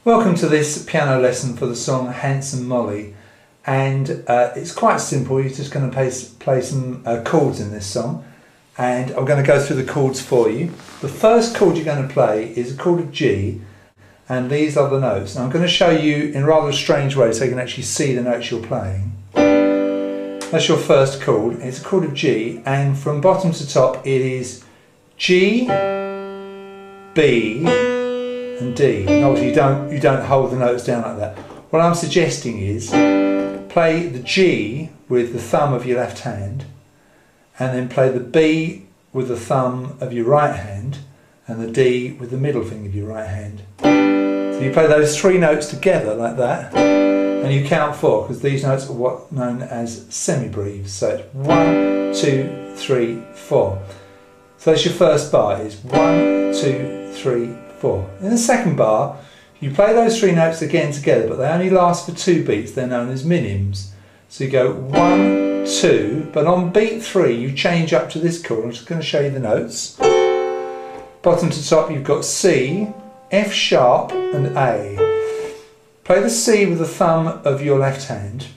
Welcome to this piano lesson for the song Handsome Molly, and it's quite simple. You're just going to play some chords in this song, and I'm going to go through the chords for you. The first chord you're going to play is a chord of G, and these are the notes. Now I'm going to show you in rather a strange way so you can actually see the notes you're playing. That's your first chord. It's a chord of G, and from bottom to top it is G, B and D. And obviously you don't hold the notes down like that. What I'm suggesting is play the G with the thumb of your left hand, and then play the B with the thumb of your right hand, and the D with the middle finger of your right hand. So you play those three notes together like that, and you count four, because these notes are what's known as semibreves. So it's 1, 2, 3, 4. So that's your first bar, is 1, 2, 3, 4. In the second bar, you play those three notes again together, but they only last for 2 beats. They're known as minims. So you go 1, 2, but on beat 3 you change up to this chord. I'm just going to show you the notes. Bottom to top you've got C, F sharp and A. Play the C with the thumb of your left hand,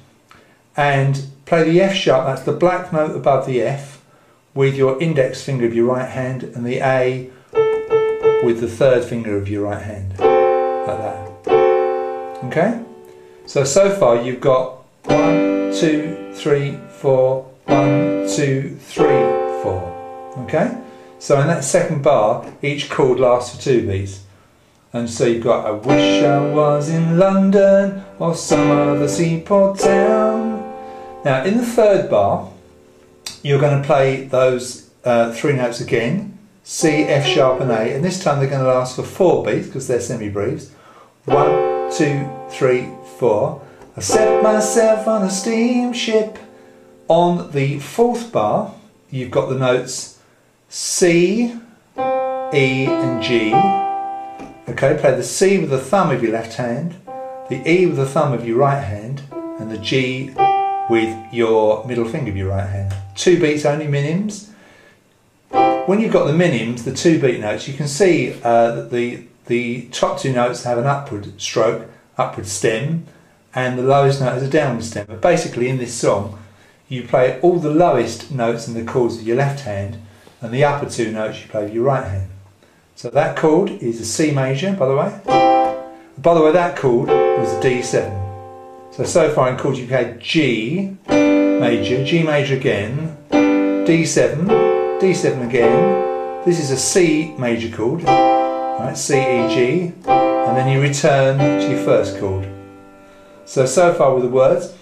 and play the F sharp, that's the black note above the F, with your index finger of your right hand, and the A with the third finger of your right hand, like that. Okay? So far you've got 1, 2, 3, 4, 1, 2, 3, 4. Okay? So in that second bar, each chord lasts for 2 beats. And so you've got I wish I was in London or some other seaport town. Now in the third bar, you're going to play those 3 notes again, C, F sharp and A, and this time they're going to last for 4 beats because they're semibreves. 1, 2, 3, 4. I set myself on a steamship. On the fourth bar, you've got the notes C, E and G. Okay, play the C with the thumb of your left hand, the E with the thumb of your right hand, and the G with your middle finger of your right hand. 2 beats only, minims. When you've got the minims, the 2 beat notes, you can see that the top 2 notes have an upward stroke, upward stem, and the lowest note has a downward stem. But basically in this song, you play all the lowest notes in the chords with your left hand, and the upper 2 notes you play with your right hand. So that chord is a C major, by the way. By the way, that chord was a D7. So far in chords you've had G major, G major again, D7, D7 again. This is a C major chord, right? C, E, G, and then you return to your first chord. So far with the words,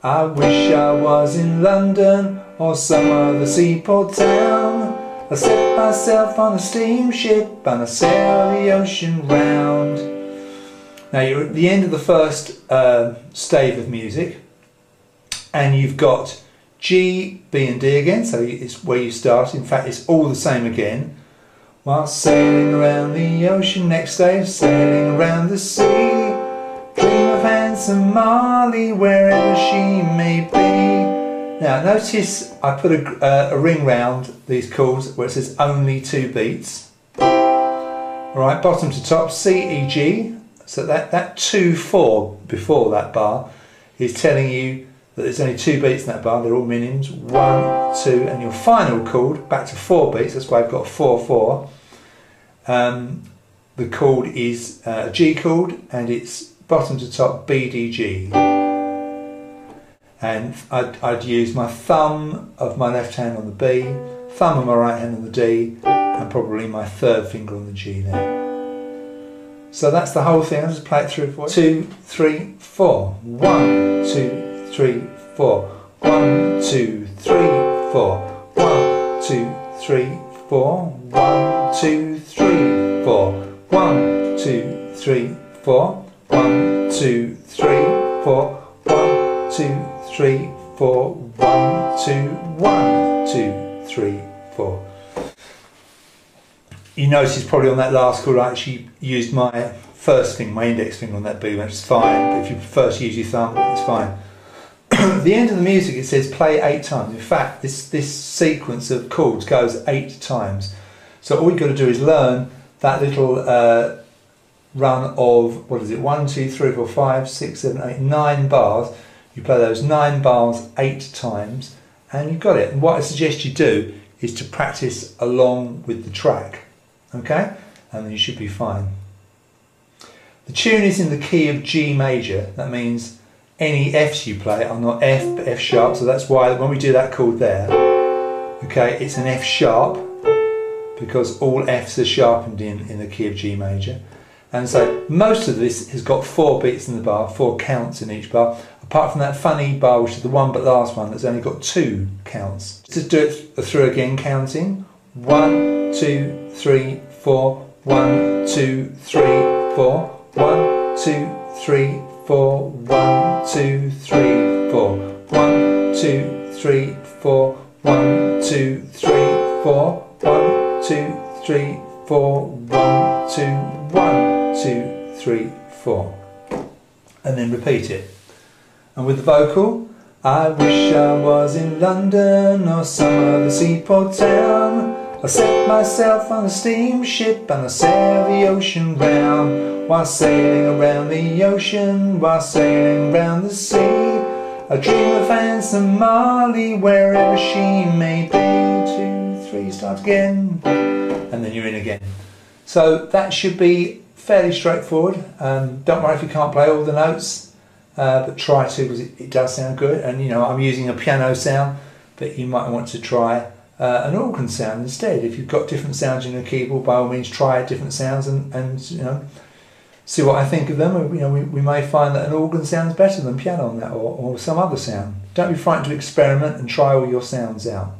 I wish I was in London or some other seaport town. I set myself on a steamship and I sail the ocean round. Now you're at the end of the first stave of music, and you've got G, B and D again, so it's where you start. In fact, it's all the same again. While sailing around the ocean, next stave, sailing around the sea, dream of handsome Molly wherever she may be. Now notice I put a ring round these chords where it says only 2 beats. Right, bottom to top, C, E, G. So that 2, 4 before that bar is telling you that there's only 2 beats in that bar. They're all minims. 1, 2, and your final chord back to 4 beats. That's why I've got 4, 4. The chord is a G chord, and it's bottom to top B, D, G. And I'd use my thumb of my left hand on the B, thumb of my right hand on the D, and probably my third finger on the G there. So that's the whole thing. I'll just play it through for you. 2, 3, 4. 1, 2, 3, 4. 1, 2, 3, 4. 1, 2, 3, 4. 1, 2, 3, 4. 1, 2, 3, 4. 1, 2, 3, 4. 1, 2, 3, 4, 1, 2, 1, 2, 3, 4. You notice probably on that last chord I actually used my first finger, my index finger on that B, which is fine, but if you prefer to use your thumb, it's fine. At the end of the music it says play 8 times. In fact, this sequence of chords goes 8 times. So all you've got to do is learn that little run of, what is it, 1, 2, 3, 4, 5, 6, 7, 8, 9 bars. You play those 9 bars 8 times and you've got it. And what I suggest you do is to practice along with the track, okay? And then you should be fine. The tune is in the key of G major. That means any Fs you play are not F but F sharp, so that's why when we do that chord there, okay, it's an F sharp because all Fs are sharpened in the key of G major. And so most of this has got 4 beats in the bar, 4 counts in each bar, apart from that funny bar which is the one but last one that's only got 2 counts. Just do it through again, counting 1, 2, 3, 4, 1, 2, 3, 4, 1, 2, 3, 4, 1, 2, 3, 4, 1, 2, 3, 4, 1, 2, 3, 4, 1, 2, 3, 4, 1, 2, 1, 2, 3, 4. And then repeat it. And with the vocal, I wish I was in London or some other seaport town. I set myself on a steamship and I sail the ocean round. While sailing around the ocean, while sailing round the sea, I dream of handsome Molly wherever she may be. 2, 3, start again, and then you're in again. So that should be fairly straightforward. Don't worry if you can't play all the notes, but try to, because it does sound good. And you know, I'm using a piano sound, but you might want to try an organ sound instead. If you've got different sounds in your keyboard, by all means try different sounds and you know, see what I think of them. You know, we may find that an organ sounds better than piano on that, or some other sound. Don't be frightened to experiment and try all your sounds out.